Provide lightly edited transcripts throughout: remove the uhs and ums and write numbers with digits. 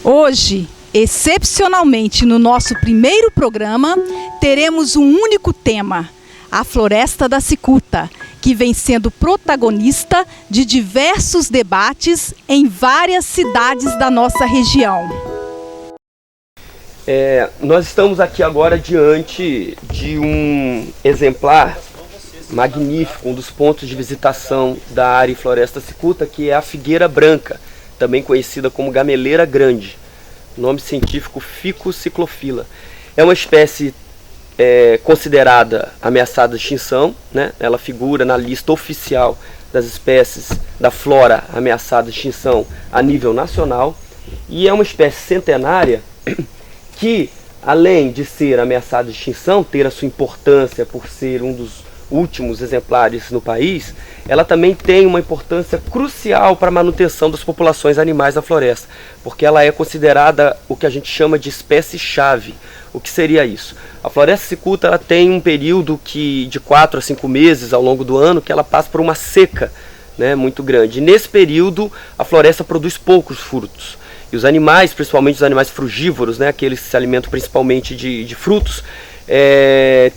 Hoje, excepcionalmente no nosso primeiro programa, teremos um único tema, a Floresta da Cicuta, que vem sendo protagonista de diversos debates em várias cidades da nossa região. Nós estamos aqui agora diante de um exemplar magnífico, um dos pontos de visitação da área Floresta Cicuta, que é a figueira branca, também conhecida como gameleira grande, nome científico Ficus cyclophila. É uma espécie considerada ameaçada de extinção, né? Ela figura na lista oficial das espécies da flora ameaçada de extinção a nível nacional, e é uma espécie centenária que, além de ser ameaçada de extinção, ter a sua importância por ser um dos últimos exemplares no país, ela também tem uma importância crucial para a manutenção das populações animais da floresta, porque ela é considerada o que a gente chama de espécie-chave. O que seria isso? A Floresta Cicuta ela tem um período de 4 a 5 meses ao longo do ano que ela passa por uma seca, né, muito grande. E nesse período a floresta produz poucos frutos. E os animais, principalmente os animais frugívoros, né, aqueles que se alimentam principalmente de frutos,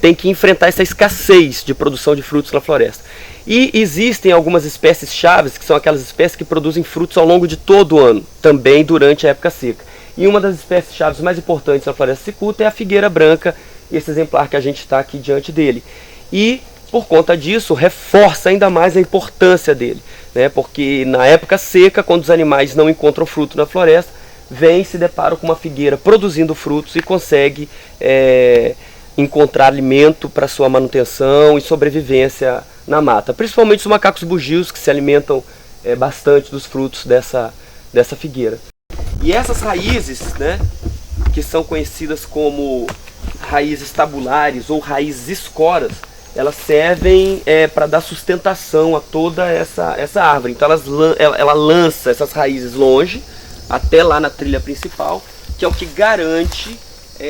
tem que enfrentar essa escassez de produção de frutos na floresta. E existem algumas espécies chaves, que são aquelas espécies que produzem frutos ao longo de todo o ano, também durante a época seca. E uma das espécies chaves mais importantes na Floresta Cicuta é a figueira branca, esse exemplar que a gente está aqui diante dele. E, por conta disso, reforça ainda mais a importância dele, né? Porque na época seca, quando os animais não encontram fruto na floresta, vêm e se deparam com uma figueira produzindo frutos e consegue encontrar alimento para sua manutenção e sobrevivência na mata. Principalmente os macacos bugios, que se alimentam bastante dos frutos dessa figueira. E essas raízes, né, que são conhecidas como raízes tabulares ou raízes escoras, elas servem para dar sustentação a toda essa árvore. Então ela lança essas raízes longe, até lá na trilha principal, que é o que garante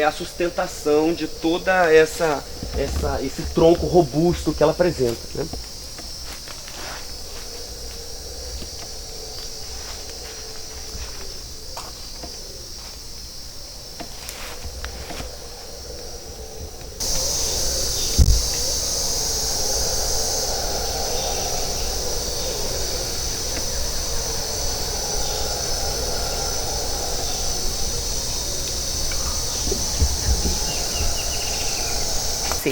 a sustentação de toda esse tronco robusto que ela apresenta, né?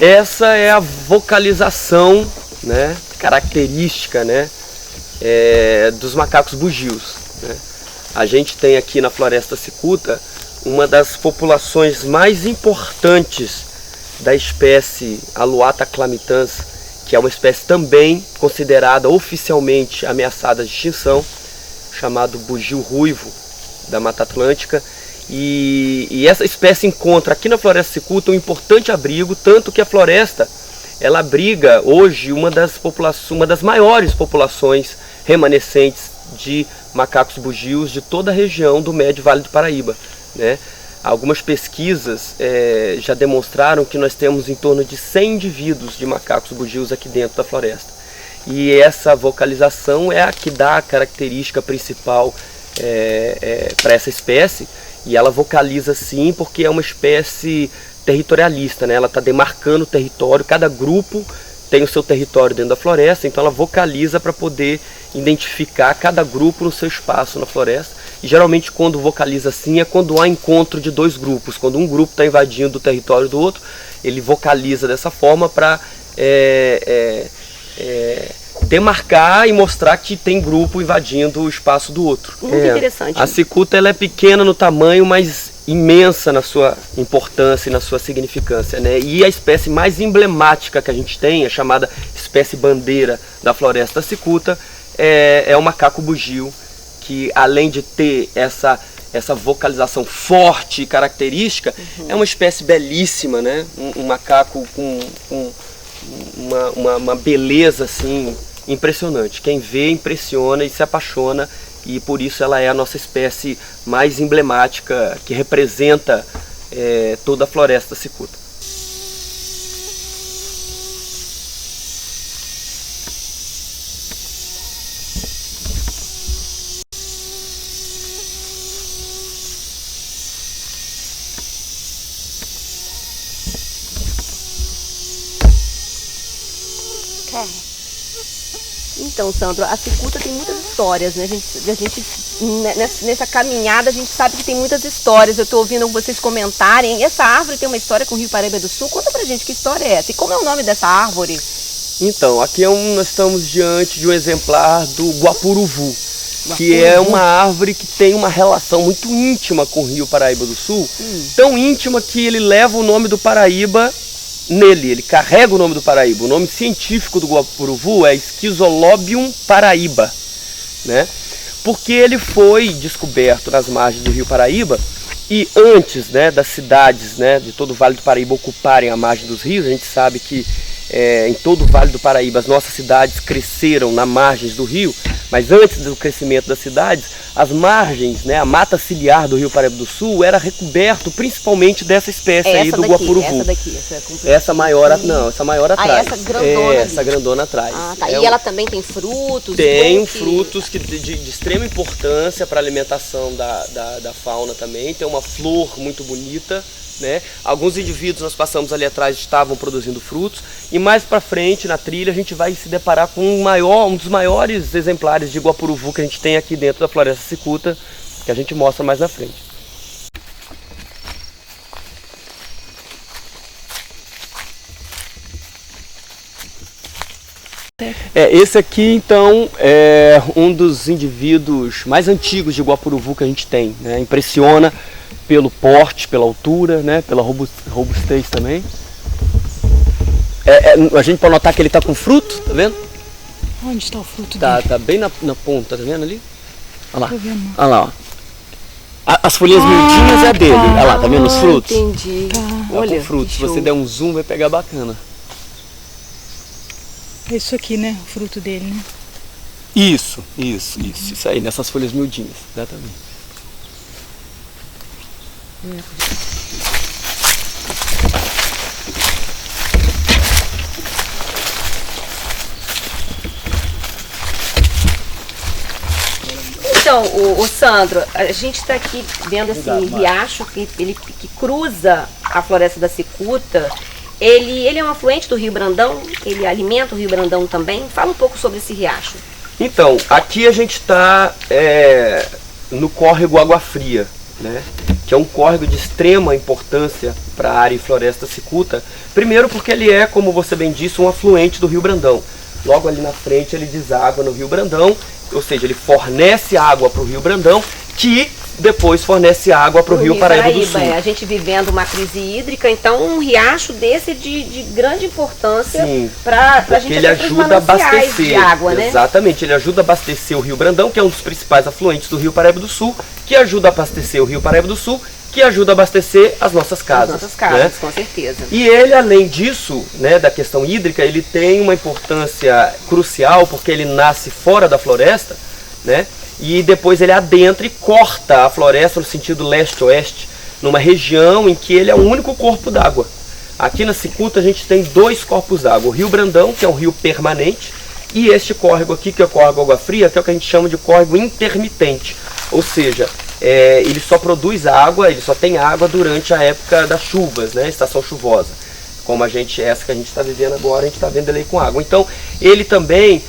Essa é a vocalização, né, característica, né, dos macacos bugios, né? A gente tem aqui na Floresta Cicuta uma das populações mais importantes da espécie Alouatta clamitans, que é uma espécie também considerada oficialmente ameaçada de extinção, chamado bugio ruivo da Mata Atlântica. E essa espécie encontra aqui na Floresta Cicuta um importante abrigo, tanto que a floresta ela abriga hoje uma das maiores populações remanescentes de macacos bugios de toda a região do Médio Vale do Paraíba, né? Algumas pesquisas já demonstraram que nós temos em torno de 100 indivíduos de macacos bugios aqui dentro da floresta. E essa vocalização é a que dá a característica principal para essa espécie. E ela vocaliza sim porque é uma espécie territorialista, né? Ela está demarcando o território, cada grupo tem o seu território dentro da floresta, então ela vocaliza para poder identificar cada grupo no seu espaço na floresta. E geralmente quando vocaliza assim é quando há encontro de dois grupos, quando um grupo está invadindo o território do outro, ele vocaliza dessa forma para demarcar e mostrar que tem grupo invadindo o espaço do outro. Muito interessante. A cicuta ela é pequena no tamanho, mas imensa na sua importância e na sua significância, né? E a espécie mais emblemática que a gente tem, a chamada espécie bandeira da Floresta Cicuta, é o macaco bugio, que além de ter essa vocalização forte e característica, é uma espécie belíssima, né? Um macaco com uma beleza assim impressionante. Quem vê impressiona e se apaixona, e por isso ela é a nossa espécie mais emblemática, que representa toda a Floresta Cicuta. Então, Sandro, a cicuta tem muitas histórias, né? Nessa caminhada, a gente sabe que tem muitas histórias. Eu estou ouvindo vocês comentarem. Essa árvore tem uma história com o Rio Paraíba do Sul. Conta pra gente que história é essa e como é o nome dessa árvore? Então, aqui nós estamos diante de um exemplar do guapuruvu, que é uma árvore que tem uma relação muito íntima com o Rio Paraíba do Sul, tão íntima que ele leva o nome do Paraíba nele, ele carrega o nome do Paraíba. O nome científico do guapuruvu é Schizolobium paraíba, né? Porque ele foi descoberto nas margens do Rio Paraíba e antes, né, das cidades, né, de todo o Vale do Paraíba ocuparem a margem dos rios. A gente sabe que em todo o Vale do Paraíba as nossas cidades cresceram nas margens do rio, mas antes do crescimento das cidades, as margens, né, a mata ciliar do Rio Paraíba do Sul era recoberto principalmente dessa espécie aí do guapuruvu. Essa daqui, essa maior, não, essa maior atrás. Essa grandona essa grandona atrás. Ah, tá. E ela também tem frutos? Tem frutos de extrema importância para a alimentação da fauna também. Tem uma flor muito bonita, né? Alguns indivíduos, nós passamos ali atrás, estavam produzindo frutos, e mais para frente na trilha a gente vai se deparar com um dos maiores exemplares de guapuruvu que a gente tem aqui dentro da floresta cicuta, que a gente mostra mais na frente. Esse aqui então é um dos indivíduos mais antigos de guapuruvu que a gente tem, né? Impressiona pelo porte, pela altura, né? Pela robustez também. A gente pode notar que ele está com fruto, tá vendo? Onde está o fruto dele? Tá bem na ponta, tá vendo ali? Olha lá, Tô vendo. olha lá, ó. As folhinhas miudinhas é a dele, olha lá, tá vendo os frutos? Entendi. Tá com frutos. Se você der um zoom vai pegar bacana. É isso aqui, né? O fruto dele, né? Isso aí, nessas folhas miudinhas, exatamente. Então, o Sandro, a gente está aqui vendo esse riacho que cruza a floresta da cicuta. Ele é um afluente do Rio Brandão? Ele alimenta o Rio Brandão também? Fala um pouco sobre esse riacho. Então, aqui a gente está no córrego Água Fria, né? Que é um córrego de extrema importância para a área e floresta cicuta. Primeiro porque ele é, como você bem disse, um afluente do Rio Brandão. Logo ali na frente ele deságua no Rio Brandão, ou seja, ele fornece água para o Rio Brandão, que depois fornece água para o Rio Paraíba do Sul. A gente vivendo uma crise hídrica, então um riacho desse de grande importância para a gente ele ajuda a abastecer de água, né? Exatamente, ele ajuda a abastecer o Rio Brandão, que é um dos principais afluentes do Rio Paraíba do Sul, que ajuda a abastecer o Rio Paraíba do Sul, que ajuda a abastecer as nossas casas. As nossas casas, né? Com certeza. E ele, além disso, né, da questão hídrica, ele tem uma importância crucial, porque ele nasce fora da floresta, né? E depois ele adentra e corta a floresta no sentido leste-oeste, numa região em que ele é o único corpo d'água. Aqui na cicuta a gente tem dois corpos d'água, o Rio Brandão, que é um rio permanente, e este córrego aqui, que é o córrego Água Fria, que é o que a gente chama de córrego intermitente. Ou seja, ele só produz água, ele só tem água durante a época das chuvas, né, estação chuvosa. Como essa que a gente está vivendo agora, a gente está vendo ele aí com água. Então, ele também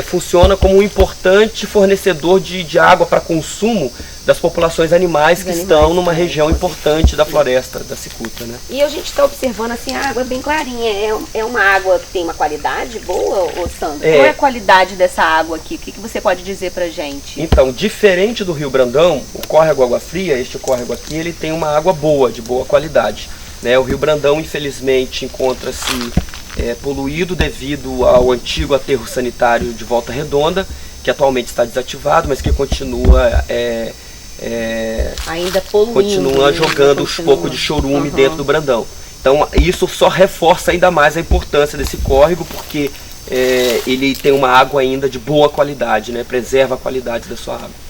funciona como um importante fornecedor de água para consumo das populações animais que estão numa região importante da floresta da cicuta, né? E a gente está observando assim, a água é bem clarinha, é uma água que tem uma qualidade boa, Sandro? Qual é a qualidade dessa água aqui? O que você pode dizer pra gente? Então, diferente do Rio Brandão, o córrego Água Fria, este córrego aqui, ele tem uma água boa, de boa qualidade, né? O Rio Brandão, infelizmente, encontra-se poluído devido ao antigo aterro sanitário de Volta Redonda, que atualmente está desativado, mas que continua ainda poluindo, continua jogando um pouco de chorume dentro do Brandão. Então isso só reforça ainda mais a importância desse córrego, porque ele tem uma água ainda de boa qualidade, né? Preserva a qualidade da sua água.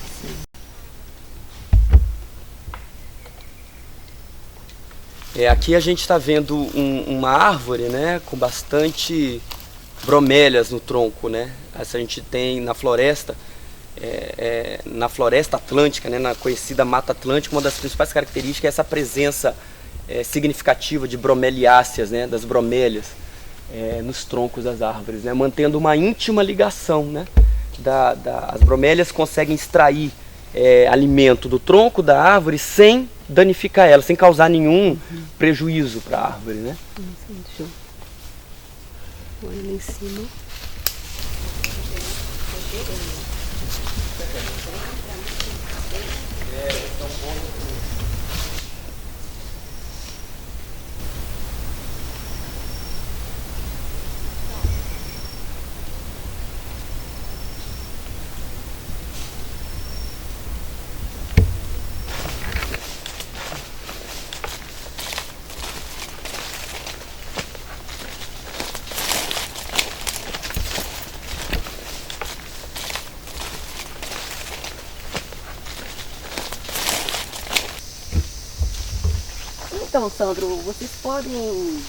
Aqui a gente está vendo uma árvore, né, com bastante bromélias no tronco, né? Essa a gente tem na floresta atlântica, né, na conhecida Mata Atlântica, uma das principais características é essa presença significativa de bromeliáceas, né, das bromélias. nos troncos das árvores, né? Mantendo uma íntima ligação, né? As bromélias conseguem extrair alimento do tronco da árvore sem danificar ela, sem causar nenhum prejuízo para a árvore, né? Olha lá em cima. Então, Sandro, vocês podem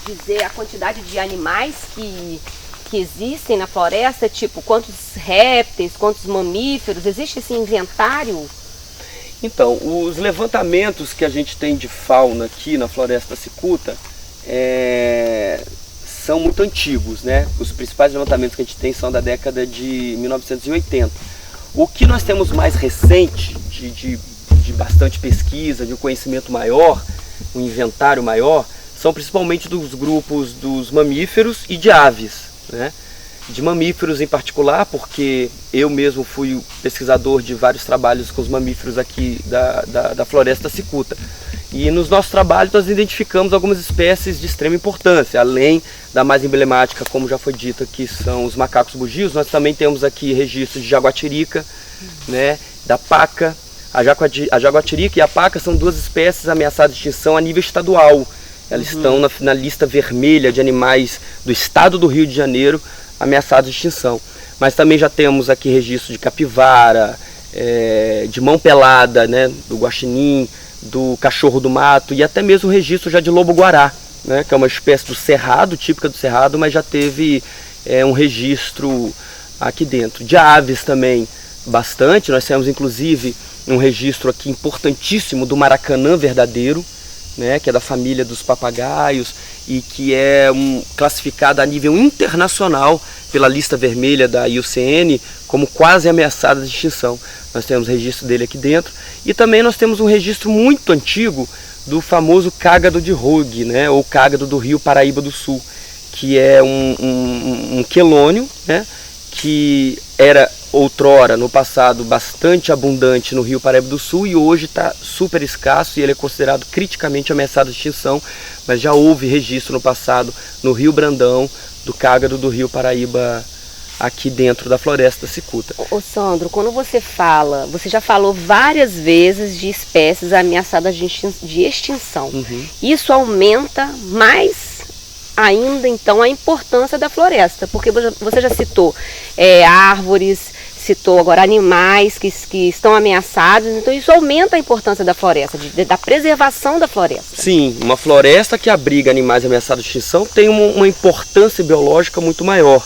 dizer a quantidade de animais que existem na floresta? Tipo, quantos répteis, quantos mamíferos? Existe esse inventário? Então, os levantamentos que a gente tem de fauna aqui na Floresta Cicuta são muito antigos, né? Os principais levantamentos que a gente tem são da década de 1980. O que nós temos mais recente, de bastante pesquisa, de um conhecimento maior, um inventário maior, são principalmente dos grupos dos mamíferos e de aves, né? De mamíferos em particular, porque eu mesmo fui pesquisador de vários trabalhos com os mamíferos aqui da Floresta Cicuta. E nos nossos trabalhos nós identificamos algumas espécies de extrema importância, além da mais emblemática, como já foi dito, que são os macacos bugios. Nós também temos aqui registros de jaguatirica, né, da paca. A jaguatirica e a paca são duas espécies ameaçadas de extinção a nível estadual. Elas estão na lista vermelha de animais do estado do Rio de Janeiro ameaçados de extinção. Mas também já temos aqui registro de capivara, de mão pelada, né, do guaxinim, do cachorro do mato e até mesmo registro já de lobo-guará, né, que é uma espécie do cerrado, típica do cerrado, mas já teve um registro aqui dentro. De aves também bastante, nós temos inclusive um registro aqui importantíssimo do maracanã verdadeiro, né, que é da família dos papagaios e que é classificada a nível internacional pela lista vermelha da IUCN como quase ameaçada de extinção. Nós temos registro dele aqui dentro e também nós temos um registro muito antigo do famoso cágado de Rogue, né, ou cágado do Rio Paraíba do Sul, que é um quelônio, né, que era outrora, no passado, bastante abundante no Rio Paraíba do Sul e hoje está super escasso e ele é considerado criticamente ameaçado de extinção, mas já houve registro no passado no Rio Brandão do cágado do Rio Paraíba aqui dentro da Floresta Cicuta. Ô Sandro, quando você já falou várias vezes de espécies ameaçadas de extinção. Isso aumenta mais ainda então a importância da floresta, porque você já citou árvores, citou agora animais que estão ameaçados, então isso aumenta a importância da floresta, da preservação da floresta. Sim, uma floresta que abriga animais ameaçados de extinção tem uma importância biológica muito maior,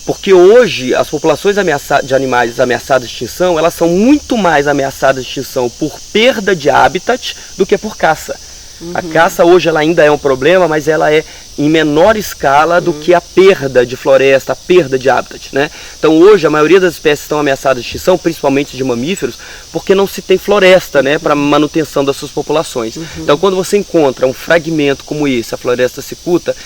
porque hoje as populações de animais ameaçados de extinção, elas são muito mais ameaçadas de extinção por perda de habitat do que por caça. A caça hoje ela ainda é um problema, mas ela é em menor escala do que a perda de floresta, a perda de habitat, né? Então hoje a maioria das espécies estão ameaçadas de extinção, principalmente de mamíferos, porque não se tem floresta, né, para manutenção das suas populações. Então quando você encontra um fragmento como esse, a Floresta Cicuta,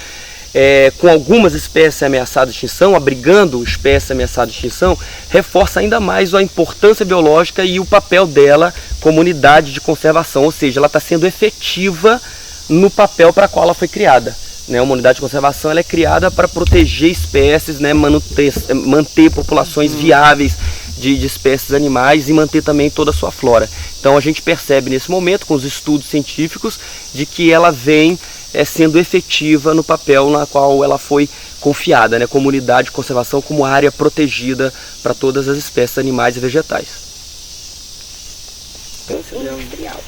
com algumas espécies ameaçadas de extinção, abrigando espécies ameaçadas de extinção, reforça ainda mais a importância biológica e o papel dela como unidade de conservação, ou seja, ela está sendo efetiva no papel para qual ela foi criada. Né? Uma unidade de conservação ela é criada para proteger espécies, né? Manter populações viáveis de espécies animais e manter também toda a sua flora. Então a gente percebe nesse momento, com os estudos científicos, de que ela vem sendo efetiva no papel na qual ela foi confiada, né, como unidade de conservação, como área protegida para todas as espécies animais e vegetais. Industrial.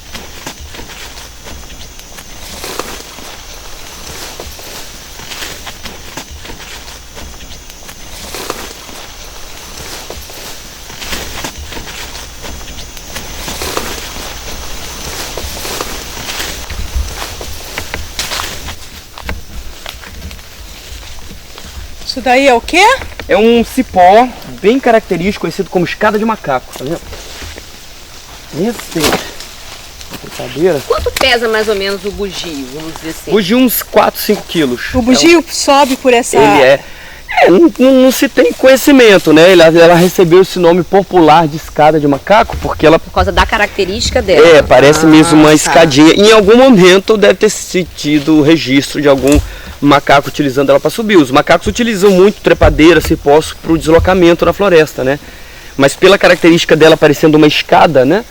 Isso daí é o quê? É um cipó bem característico, conhecido como escada de macaco, tá vendo? Resistente. Brincadeira. Quanto pesa mais ou menos o bugio, vamos dizer assim? Bugio uns 4, 5 quilos. O bugio sobe por essa... Ele não se tem conhecimento, né? Ela recebeu esse nome popular de escada de macaco porque ela... Por causa da característica dela. Parece mesmo uma escadinha. Em algum momento deve ter tido registro de algum macaco utilizando ela para subir. Os macacos utilizam muito trepadeira, cipós para o deslocamento na floresta, né? Mas pela característica dela parecendo uma escada, né?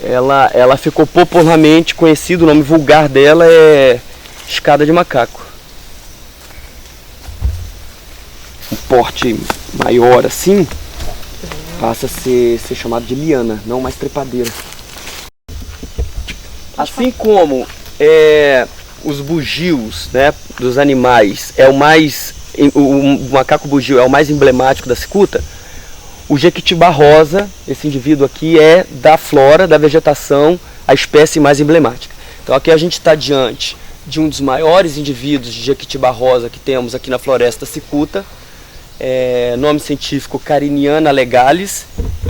Ela ficou popularmente conhecida, o nome vulgar dela é escada de macaco. Um porte maior assim passa a ser chamado de liana, não mais trepadeira. Assim como os bugios, né, dos animais o macaco bugio é o mais emblemático da cicuta, o jequitibá rosa, esse indivíduo aqui, é da flora, da vegetação, a espécie mais emblemática. Então aqui a gente está diante de um dos maiores indivíduos de jequitibá rosa que temos aqui na floresta cicuta, nome científico Cariniana legalis,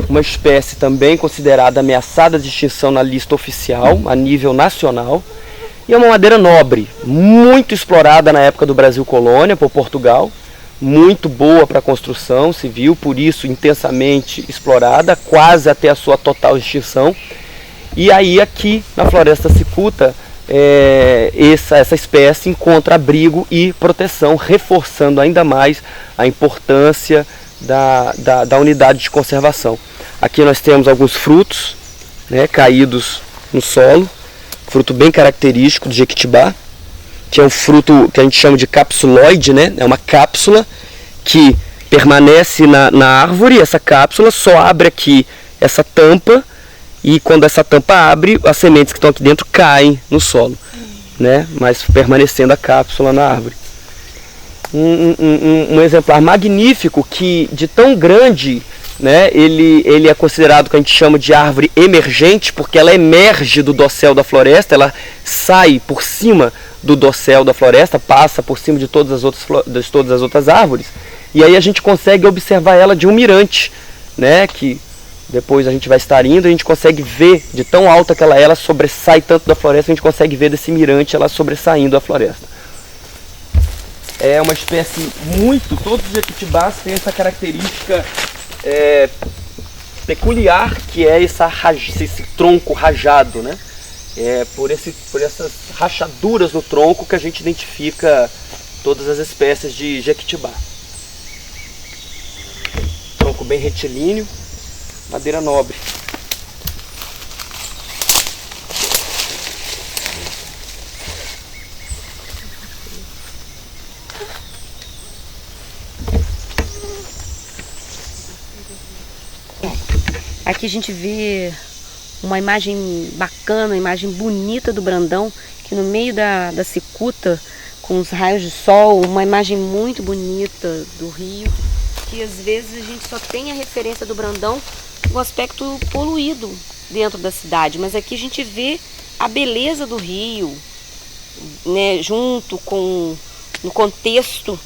uma espécie também considerada ameaçada de extinção na lista oficial, a nível nacional, e é uma madeira nobre, muito explorada na época do Brasil colônia, por Portugal, muito boa para construção civil, por isso intensamente explorada, quase até a sua total extinção. E aí aqui na floresta cicuta, essa espécie encontra abrigo e proteção, reforçando ainda mais a importância da unidade de conservação. Aqui nós temos alguns frutos, né, caídos no solo, fruto bem característico do jequitibá, que é um fruto que a gente chama de capsuloide, né? É uma cápsula que permanece na árvore, essa cápsula só abre aqui essa tampa, e quando essa tampa abre, as sementes que estão aqui dentro caem no solo, né? Mas permanecendo a cápsula na árvore. Um exemplar magnífico que, de tão grande, né, ele é considerado, que a gente chama de árvore emergente, porque ela emerge do dossel da floresta, ela sai por cima do dossel da floresta, passa por cima de todas as outras árvores, e aí a gente consegue observar ela de um mirante, né, que depois a gente vai estar indo, a gente consegue ver, de tão alta que ela sobressai tanto da floresta, a gente consegue ver desse mirante ela sobressaindo da floresta. É uma espécie todos os jequitibás têm essa característica peculiar, que é esse tronco rajado, né? Por essas rachaduras no tronco que a gente identifica todas as espécies de jequitibá. Tronco bem retilíneo, madeira nobre. Aqui a gente vê uma imagem bacana, uma imagem bonita do Brandão, que no meio da cicuta, com os raios de sol, uma imagem muito bonita do rio, que às vezes a gente só tem a referência do Brandão no aspecto poluído dentro da cidade, mas aqui a gente vê a beleza do rio, né, junto com no contexto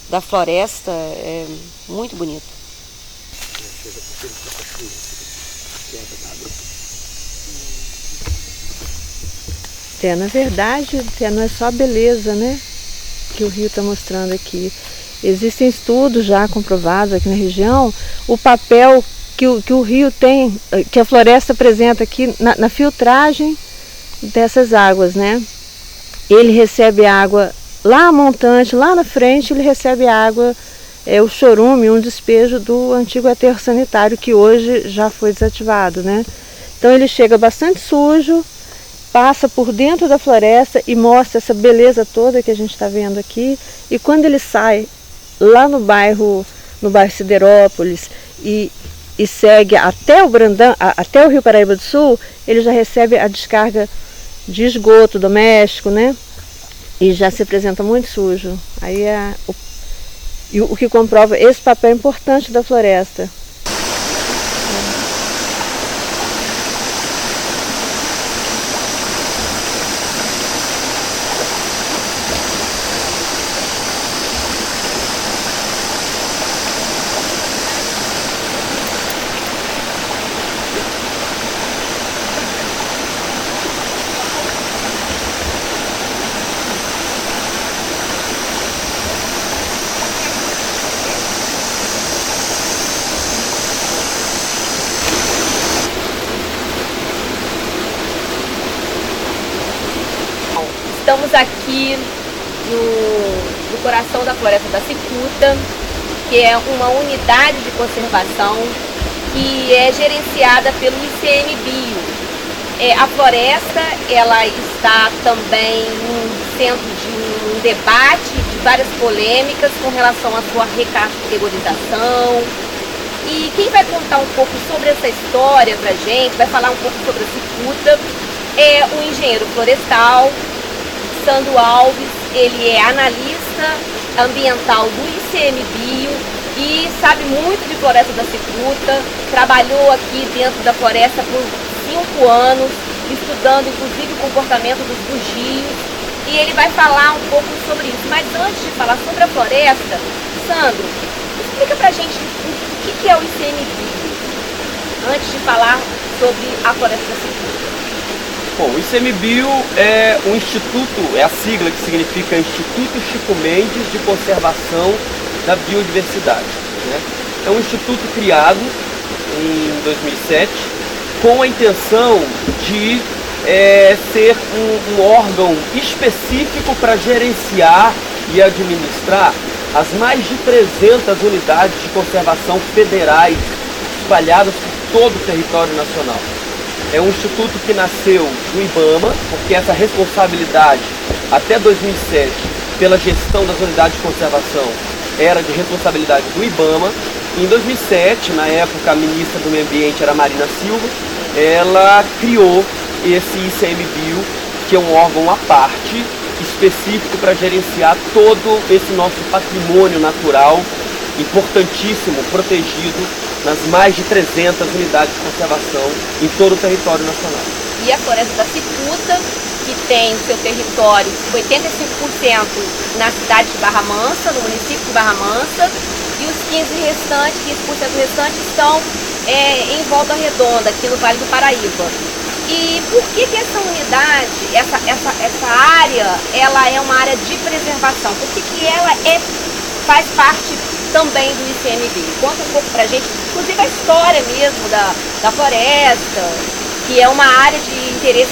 da floresta, é muito bonito. Na verdade, não é só a beleza, né, que o rio está mostrando aqui. Existem estudos já comprovados aqui na região, o papel que o rio tem, que a floresta apresenta aqui na filtragem dessas águas, né? Ele recebe água lá montante, lá na frente ele recebe água, o chorume, um despejo do antigo aterro sanitário, que hoje já foi desativado, né? Então ele chega bastante sujo, passa por dentro da floresta e mostra essa beleza toda que a gente está vendo aqui. E quando ele sai lá no bairro Siderópolis e segue até o Brandão, até o Rio Paraíba do Sul, ele já recebe a descarga de esgoto doméstico, né? E já se apresenta muito sujo. Aí o que comprova esse papel importante da floresta. estamos aqui no coração da Floresta da Cicuta, que é uma unidade de conservação que é gerenciada pelo ICMBio. A floresta, ela está também no centro de um debate, de várias polêmicas com relação à sua recategorização. E quem vai contar um pouco sobre essa história pra gente, vai falar um pouco sobre a cicuta, é o engenheiro florestal, Sandro Alves. Ele é analista ambiental do ICMBio e sabe muito de floresta da cicuta, trabalhou aqui dentro da floresta por 5 anos, estudando inclusive o comportamento dos bugios, e ele vai falar um pouco sobre isso. Mas antes de falar sobre a floresta, Sandro, explica pra gente o que é o ICMBio, antes de falar sobre a floresta da cicuta. Bom, o ICMBio é um instituto, é a sigla que significa Instituto Chico Mendes de Conservação da Biodiversidade, né? É um instituto criado em 2007 com a intenção de ser um órgão específico para gerenciar e administrar as mais de 300 unidades de conservação federais espalhadas por todo o território nacional. É um instituto que nasceu do IBAMA, porque essa responsabilidade, até 2007, pela gestão das unidades de conservação, era de responsabilidade do IBAMA. Em 2007, na época, a ministra do Meio Ambiente era Marina Silva, ela criou esse ICMBio, que é um órgão à parte, específico para gerenciar todo esse nosso patrimônio natural, importantíssimo, protegido, nas mais de 300 unidades de conservação em todo o território nacional. E a Floresta da Cicuta, que tem o seu território 85% na cidade de Barra Mansa, no município de Barra Mansa, e os 15% restantes estão em Volta Redonda, aqui no Vale do Paraíba. E por que essa unidade, essa área, ela é uma área de preservação? Por que ela faz parte também do ICMBio? Conta um pouco pra gente, inclusive a história mesmo da floresta, que é uma área de interesse,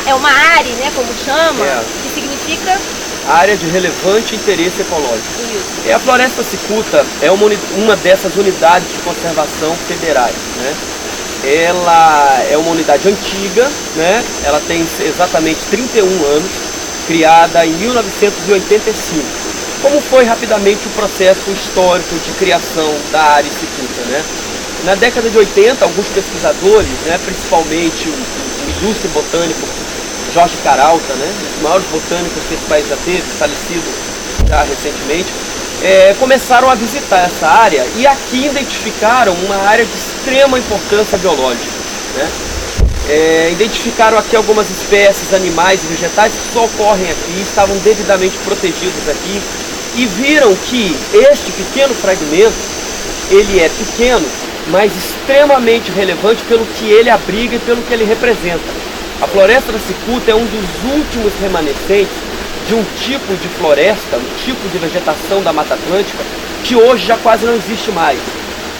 é uma área, né, como chama, que significa... Área de relevante interesse ecológico. Isso. A Floresta Cicuta é uma dessas unidades de conservação federais, né? Ela é uma unidade antiga, né? Ela tem exatamente 31 anos, criada em 1985. Como foi rapidamente o processo histórico de criação da área cicuta, né? Na década de 80, alguns pesquisadores, né, principalmente o ilustre botânico Jorge Caralta, né, um dos maiores botânicos que esse país já teve, falecido já recentemente, começaram a visitar essa área e aqui identificaram uma área de extrema importância biológica, né? Identificaram aqui algumas espécies animais e vegetais que só ocorrem aqui, estavam devidamente protegidos aqui, e viram que este pequeno fragmento, ele é pequeno, mas extremamente relevante pelo que ele abriga e pelo que ele representa. A Floresta da Cicuta é um dos últimos remanescentes de um tipo de floresta, um tipo de vegetação da Mata Atlântica, que hoje já quase não existe mais.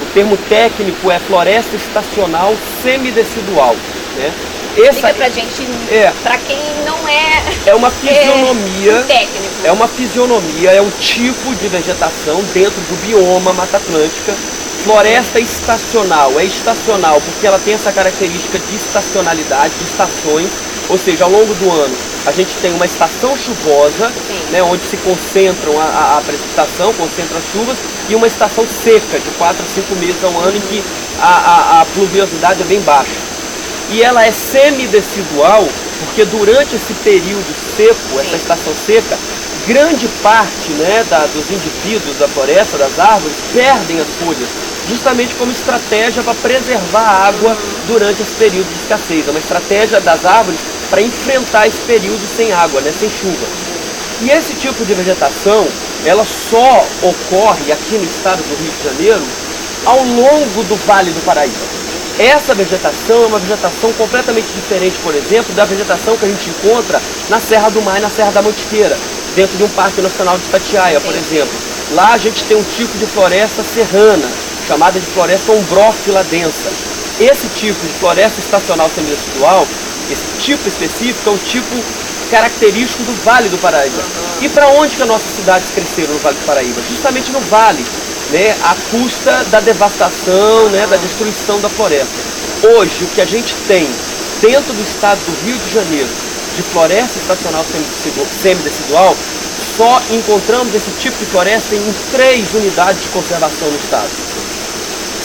O termo técnico é floresta estacional semidecidual, né? Explica pra gente, pra quem não é uma fisionomia, técnico. É uma fisionomia, é um tipo de vegetação dentro do bioma Mata Atlântica. Floresta estacional, é estacional porque ela tem essa característica de estacionalidade, de estações, ou seja, ao longo do ano a gente tem uma estação chuvosa, né, onde se concentram a precipitação, concentram as chuvas, e uma estação seca, de 4 a 5 meses ao ano, em que a pluviosidade é bem baixa. E ela é semidecidual porque durante esse período seco, essa estação seca, grande parte, né, dos indivíduos da floresta, das árvores, perdem as folhas, justamente como estratégia para preservar a água durante esse período de escassez. É uma estratégia das árvores para enfrentar esse período sem água, né, sem chuva. E esse tipo de vegetação, ela só ocorre aqui no estado do Rio de Janeiro ao longo do Vale do Paraíba. Essa vegetação é uma vegetação completamente diferente, por exemplo, da vegetação que a gente encontra na Serra do Mar e na Serra da Mantiqueira, dentro de um Parque Nacional de Itatiaia, por exemplo. Lá a gente tem um tipo de floresta serrana, chamada de floresta ombrófila densa. Esse tipo de floresta estacional semidecidual, esse tipo específico, é um tipo característico do Vale do Paraíba. E para onde que as nossas cidades cresceram no Vale do Paraíba? Justamente no vale, né, à custa da devastação, né, da destruição da floresta. Hoje, o que a gente tem dentro do estado do Rio de Janeiro, de floresta estacional semidecidual, só encontramos esse tipo de floresta em 3 unidades de conservação no estado.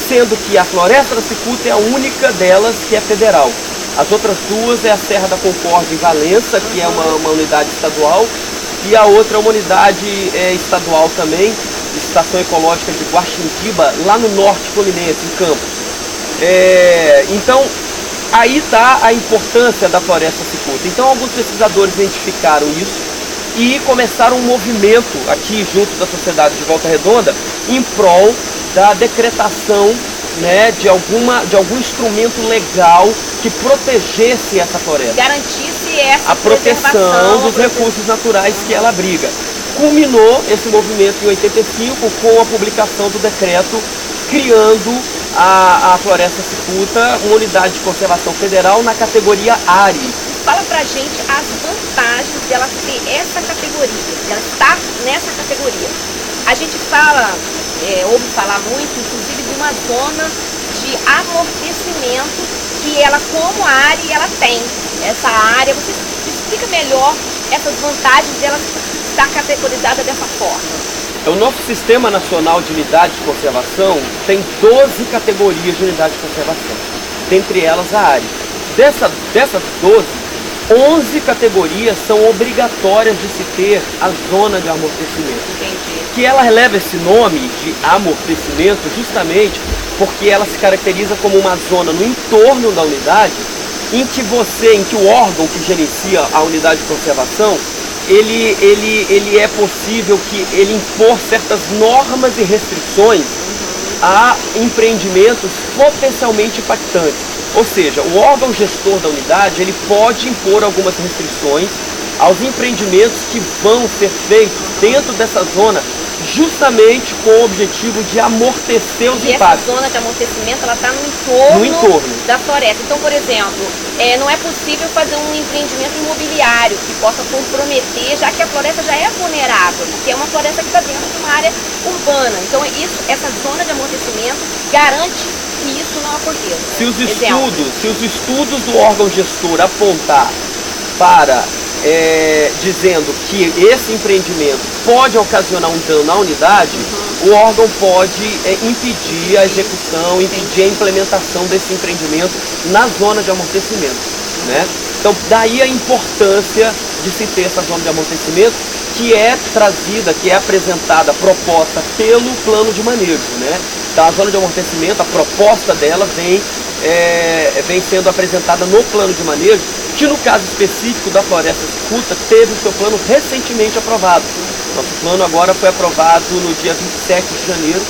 Sendo que a Floresta da Cicuta é a única delas que é federal. As outras 2 é a Serra da Concórdia em Valença, que é uma unidade estadual, e a outra é uma unidade estadual também, Estação Ecológica de Guaxindiba, lá no norte fluminense, em Campos. Então, aí está a importância da Floresta Cicuta. Então, alguns pesquisadores identificaram isso e começaram um movimento aqui junto da sociedade de Volta Redonda em prol da decretação, né, de algum instrumento legal que protegesse essa floresta. Garantisse essa a proteção dos recursos naturais que ela abriga. Culminou esse movimento em 85 com a publicação do decreto criando a Floresta Cicuta, uma unidade de conservação federal na categoria ARI. Fala pra gente as vantagens dela ter essa categoria, dela estar nessa categoria. A gente ouve falar muito, inclusive, de uma zona de amortecimento que ela, como área, ela tem. Essa área, você explica melhor essas vantagens dela estar categorizada dessa forma. O nosso Sistema Nacional de Unidades de Conservação tem 12 categorias de unidades de conservação, dentre elas a área. Dessas 12, 11 categorias são obrigatórias de se ter a zona de amortecimento. Entendi. Que ela leva esse nome de amortecimento justamente porque ela se caracteriza como uma zona no entorno da unidade em que o órgão que gerencia a unidade de conservação, ele é possível que ele impor certas normas e restrições a empreendimentos potencialmente impactantes. Ou seja, o órgão gestor da unidade, ele pode impor algumas restrições aos empreendimentos que vão ser feitos dentro dessa zona, justamente com o objetivo de amortecer os impactos. E essa zona de amortecimento, ela está no entorno da floresta. Então, por exemplo, não é possível fazer um empreendimento imobiliário que possa comprometer, já que a floresta já é vulnerável, porque é uma floresta que está dentro de uma área urbana. Então, essa zona de amortecimento garante que isso não aconteça. Se os estudos do órgão gestor apontar para dizendo que esse empreendimento pode ocasionar um dano na unidade, o órgão pode impedir a execução, impedir a implementação desse empreendimento na zona de amortecimento, né? Então, daí a importância de se ter essa zona de amortecimento, que é trazida, que é apresentada, proposta pelo plano de manejo, né? Então, a zona de amortecimento, a proposta dela vem sendo apresentada no plano de manejo, que no caso específico da Floresta Cicuta teve o seu plano recentemente aprovado. Nosso plano agora foi aprovado no dia 27 de janeiro,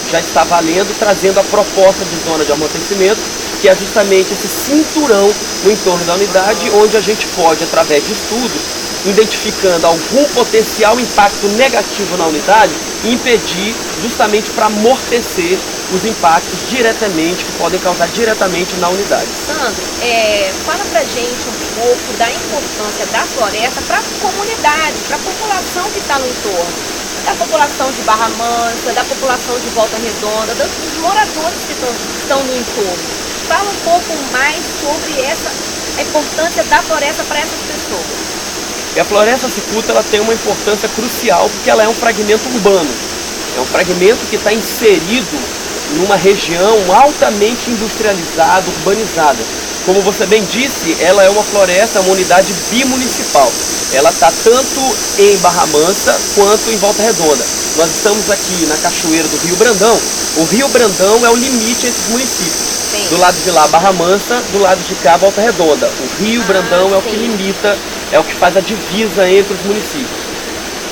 já está valendo, trazendo a proposta de zona de amortecimento, que é justamente esse cinturão no entorno da unidade, onde a gente pode, através de estudos, identificando algum potencial impacto negativo na unidade, impedir justamente para amortecer os impactos diretamente, que podem causar diretamente na unidade. Sandro, fala pra gente um pouco da importância da floresta para a comunidade, para a população que está no entorno, da população de Barra Mansa, da população de Volta Redonda, dos moradores que estão no entorno. Fala um pouco mais sobre a importância da floresta para essas pessoas. E a Floresta Cicuta, ela tem uma importância crucial porque ela é um fragmento urbano. É um fragmento que está inserido numa região altamente industrializada, urbanizada. Como você bem disse, ela é uma floresta, uma unidade bimunicipal. Ela está tanto em Barra Mansa quanto em Volta Redonda. Nós estamos aqui na cachoeira do Rio Brandão. O Rio Brandão é o limite entre os municípios. Sim. Do lado de lá, Barra Mansa, do lado de cá, Volta Redonda. O Rio Brandão é o que limita, é o que faz a divisa entre os municípios.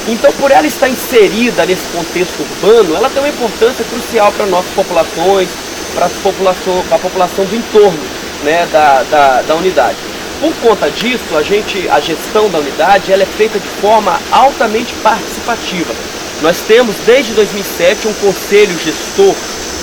Então, por ela estar inserida nesse contexto urbano, ela tem uma importância crucial para nossas populações, para a população do entorno, né, da unidade. Por conta disso, a gestão da unidade ela é feita de forma altamente participativa. Nós temos, desde 2007, um conselho gestor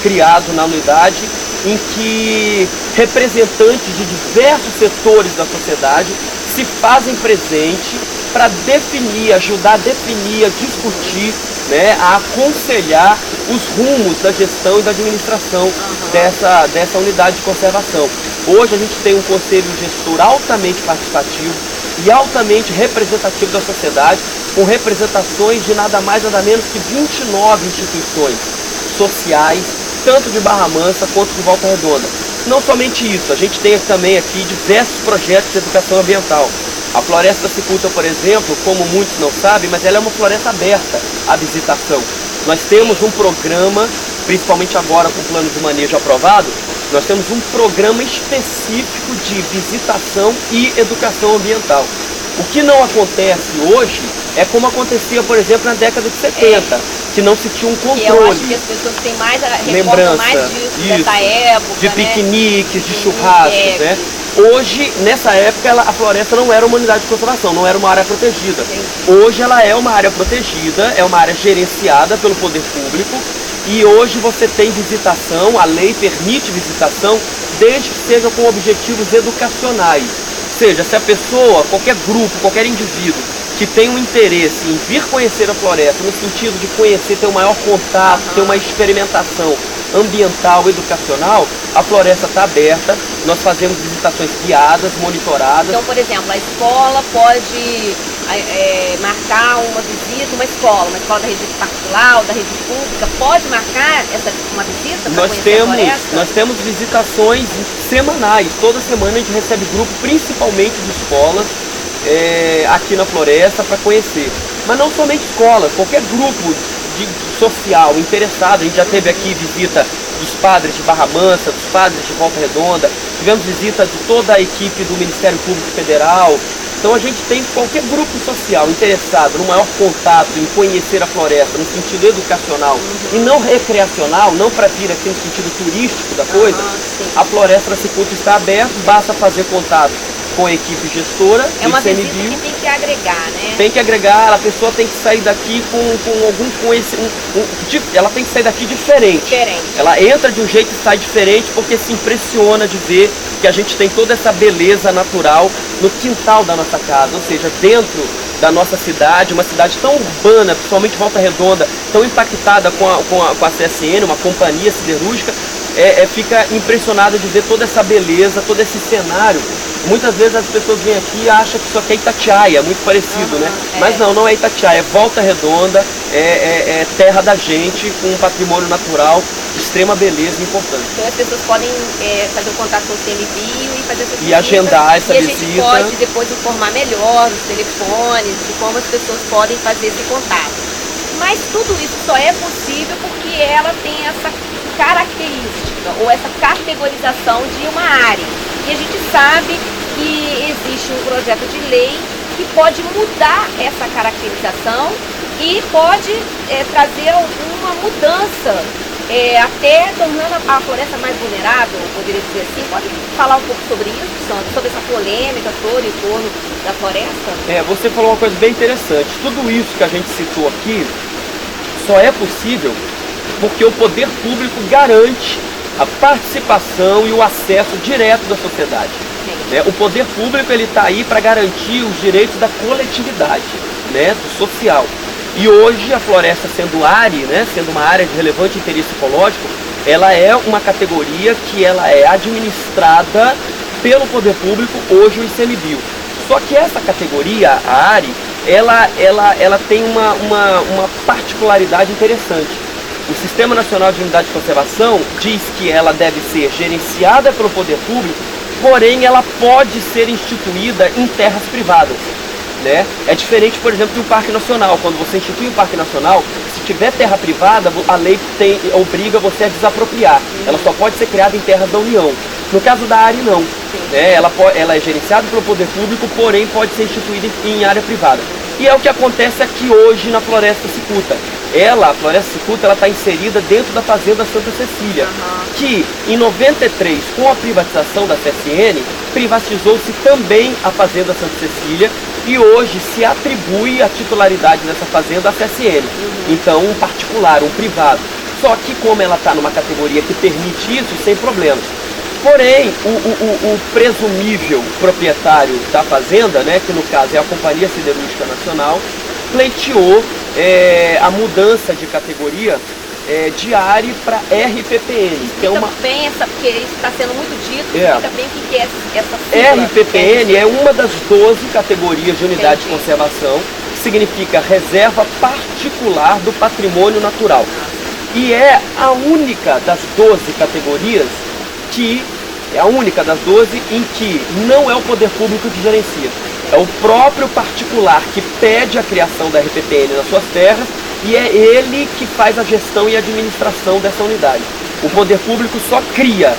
criado na unidade, em que representantes de diversos setores da sociedade se fazem presente para definir, ajudar a definir, a discutir, né, a aconselhar os rumos da gestão e da administração dessa unidade de conservação. Hoje a gente tem um conselho gestor altamente participativo e altamente representativo da sociedade, com representações de nada mais nada menos que 29 instituições sociais, tanto de Barra Mansa quanto de Volta Redonda. Não somente isso, a gente tem também aqui diversos projetos de educação ambiental. A Floresta da Cicuta, por exemplo, como muitos não sabem, mas ela é uma floresta aberta à visitação. Nós temos um programa, principalmente agora com o plano de manejo aprovado, nós temos um programa específico de visitação e educação ambiental. O que não acontece hoje é como acontecia, por exemplo, na década de 70, que não se tinha um controle. Eu acho que as pessoas têm mais recordam mais disso, dessa época, de piqueniques, de churrascos, né? Hoje, nessa época, a floresta não era uma unidade de conservação, não era uma área protegida. Hoje ela é uma área protegida, é uma área gerenciada pelo poder público, e hoje você tem visitação, a lei permite visitação, desde que seja com objetivos educacionais. Ou seja, se a pessoa, qualquer grupo, qualquer indivíduo que tem um interesse em vir conhecer a floresta, no sentido de conhecer, ter um maior contato, ter uma experimentação ambiental, educacional, a floresta está aberta, nós fazemos visitações guiadas, monitoradas. Então, por exemplo, a escola pode marcar uma visita, uma escola da rede particular ou da rede pública, pode marcar uma visita para conhecer a floresta? Nós temos visitações semanais, toda semana a gente recebe grupo, principalmente de escolas, aqui na floresta para conhecer. Mas não somente escolas, qualquer grupo social interessado. A gente já teve aqui visita dos padres de Barra Mansa, dos padres de Volta Redonda, tivemos visita de toda a equipe do Ministério Público Federal. Então a gente tem qualquer grupo social interessado no maior contato em conhecer a floresta no sentido educacional e não recreacional, não para vir aqui no sentido turístico da coisa, a Floresta da Cicuta está aberta, basta fazer contato com a equipe gestora do ICMBio. É uma visita que tem que agregar, né? Tem que agregar, a pessoa tem que sair daqui com algum conhecimento, ela tem que sair daqui diferente. Ela entra de um jeito e sai diferente porque se impressiona de ver que a gente tem toda essa beleza natural no quintal da nossa casa, ou seja, dentro da nossa cidade, uma cidade tão urbana, principalmente Volta Redonda, tão impactada com a CSN, uma companhia siderúrgica, fica impressionada de ver toda essa beleza, todo esse cenário. Muitas vezes as pessoas vêm aqui e acham que isso aqui é Itatiaia, é muito parecido, né? Mas não é Itatiaia, é Volta Redonda, é terra da gente, com um patrimônio natural de extrema beleza e importante. Então as pessoas podem fazer o contato com o ICMBio e fazer essa visita. E agendar essa visita. E a gente pode depois informar melhor os telefones, de como as pessoas podem fazer esse contato. Mas tudo isso só é possível porque ela tem essa característica, ou essa categorização de uma área. E a gente sabe que existe um projeto de lei que pode mudar essa caracterização e pode trazer alguma mudança, até tornando a floresta mais vulnerável, poderia dizer assim. Pode falar um pouco sobre isso, Sandro? Sobre essa polêmica toda em torno da floresta? Você falou uma coisa bem interessante. Tudo isso que a gente citou aqui só é possível porque o poder público garante a participação e o acesso direto da sociedade. O poder público está aí para garantir os direitos da coletividade, né, do social. E hoje a floresta sendo ARI, né, sendo uma área de relevante interesse ecológico, ela é uma categoria que ela é administrada pelo poder público, hoje o ICMBio. Só que essa categoria, a ARI, ela tem uma particularidade interessante. O Sistema Nacional de Unidade de Conservação diz que ela deve ser gerenciada pelo poder público, porém ela pode ser instituída em terras privadas, né? É diferente, por exemplo, de um parque nacional. Quando você institui um parque nacional, se tiver terra privada, a lei obriga você a desapropriar. Ela só pode ser criada em terras da União. No caso da ARI, não. Ela é gerenciada pelo poder público, porém pode ser instituída em área privada. E é o que acontece aqui hoje na Floresta Cicuta. A Floresta Cicuta, está inserida dentro da Fazenda Santa Cecília, que em 93, com a privatização da CSN, privatizou-se também a Fazenda Santa Cecília e hoje se atribui a titularidade dessa fazenda à CSN. Então, um particular, um privado. Só que como ela está numa categoria que permite isso, sem problemas. Porém, o presumível proprietário da fazenda, né, que no caso é a Companhia Siderúrgica Nacional, pleiteou a mudança de categoria de ARI para RPPN. Que Explica bem porque isso está sendo muito dito, explica bem o que é essa sigla. RPPN é uma das 12 categorias de unidade de conservação, que significa Reserva Particular do Patrimônio Natural. E é a única das 12 categorias em que não é o poder público que gerencia. É o próprio particular que pede a criação da RPPN nas suas terras e é ele que faz a gestão e administração dessa unidade. O poder público só cria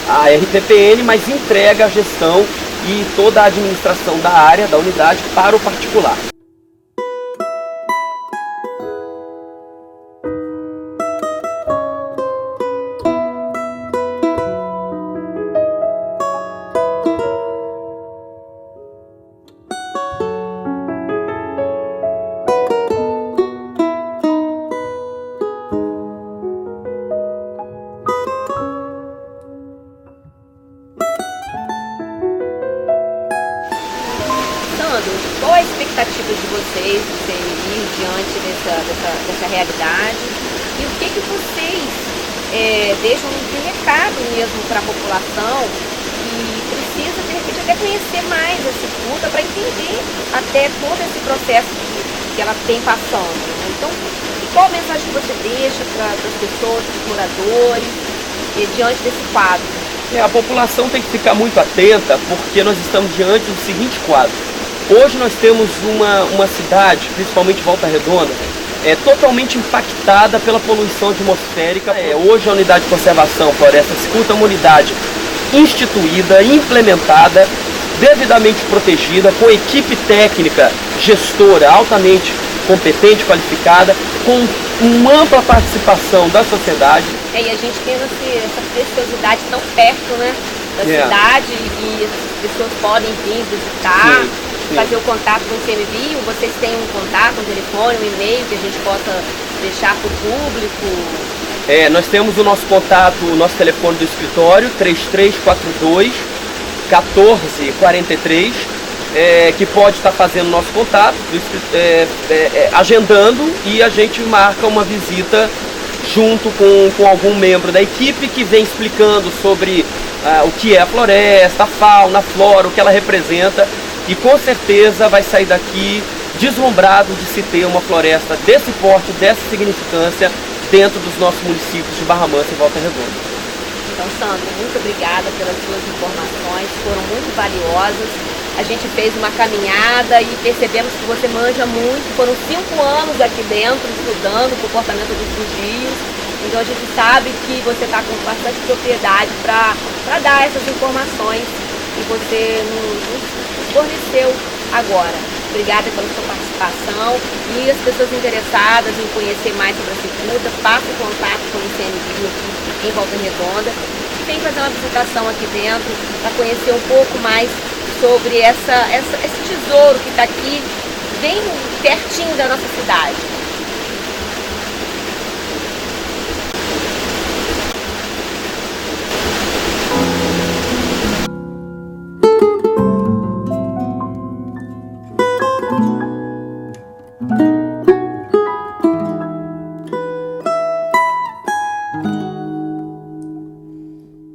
a RPPN, mas entrega a gestão e toda a administração da área, da unidade, para o particular. Qual a expectativa de vocês, do CNBio, diante dessa realidade? E o que vocês deixam de recado mesmo para a população que precisa, de repente, até conhecer mais a cicuta para entender até todo esse processo que ela tem passando, né? Então, qual a mensagem que você deixa para as pessoas, para os moradores, diante desse quadro? A população tem que ficar muito atenta, porque nós estamos diante do seguinte quadro. Hoje nós temos uma cidade, principalmente Volta Redonda, totalmente impactada pela poluição atmosférica. Hoje a unidade de conservação Floresta Cicuta é uma unidade instituída, implementada, devidamente protegida, com equipe técnica, gestora altamente competente, qualificada, com uma ampla participação da sociedade. E a gente tem essa preciosidade tão perto, né, da cidade, e as pessoas podem vir visitar. Sim. Fazer o contato com o CMBio. Vocês têm um contato, um telefone, um e-mail que a gente possa deixar para o público? Nós temos o nosso contato, o nosso telefone do escritório, 3342-1443, que pode estar fazendo nosso contato, agendando, e a gente marca uma visita junto com algum membro da equipe que vem explicando sobre o que é a floresta, a fauna, a flora, o que ela representa. E com certeza vai sair daqui deslumbrado de se ter uma floresta desse porte, dessa significância, dentro dos nossos municípios de Barra Mansa e Volta Redonda. Então, Sandro, muito obrigada pelas suas informações, foram muito valiosas. A gente fez uma caminhada e percebemos que você manja muito. Foram 5 anos aqui dentro, estudando o comportamento dos bugios. Então a gente sabe que você está com bastante propriedade para dar essas informações que você nos forneceu agora. Obrigada pela sua participação, e as pessoas interessadas em conhecer mais sobre a cicuta, façam contato com o CNBio aqui em Volta Redonda e vem fazer uma visitação aqui dentro para conhecer um pouco mais sobre esse tesouro que está aqui bem pertinho da nossa cidade.